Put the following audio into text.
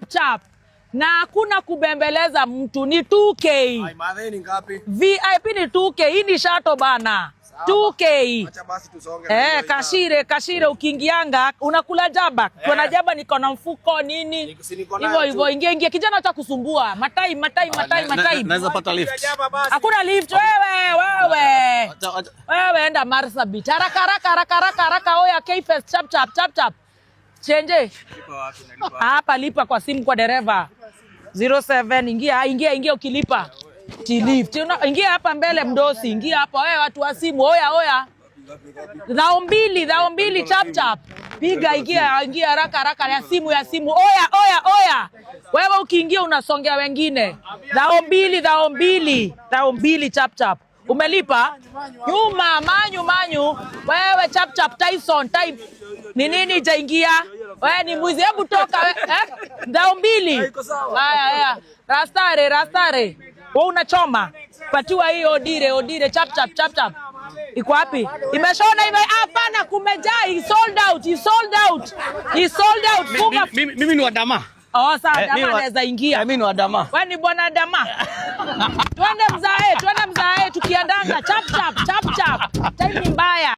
chap chap. Na hakuna kubembeleza mtu, ni 2K. Ai, madheni ngapi? VIP ni 2K, hii ni shato bana. 2K. Acha basi tusonge. Kashire ukiingianga unakula jaba. Kuna jaba niko na mfuko nini? Hivyo ingia kijana acha kusumbua. Matai. Naweza pata lift. Hakuna lift wewe enda Marsabit. Haraka oya K-Fest chap. Change. Hapa lipa kwa simu kwa dereva. 07 ingia ukilipa. Lift. Ingia hapa mbele mdosi, ingia hapa wewe watu wa simu. Oya. Dhao mbili chap. Piga ingia haraka ya simu. Oya. Wewe ukiingia unasongea wengine. Dhao mbili chap. Umelipa? Nyuma manyu. Wewe chap Tyson type. Ni nini jaingia? Wewe ni mwizi, hebu toka Dhao mbili. Haya. Rastare. Wewe unachoma. Patiwa hii odire chap. Iko wapi? Imeshona hivi hapana, kumejaa. He sold out. Funga. Mimi ni wadama. Sawa, dama anaweza ingia. Mimi ni wadama. Wewe ni bwana dama. Twende mzae tukiandanga chap. Time mbaya.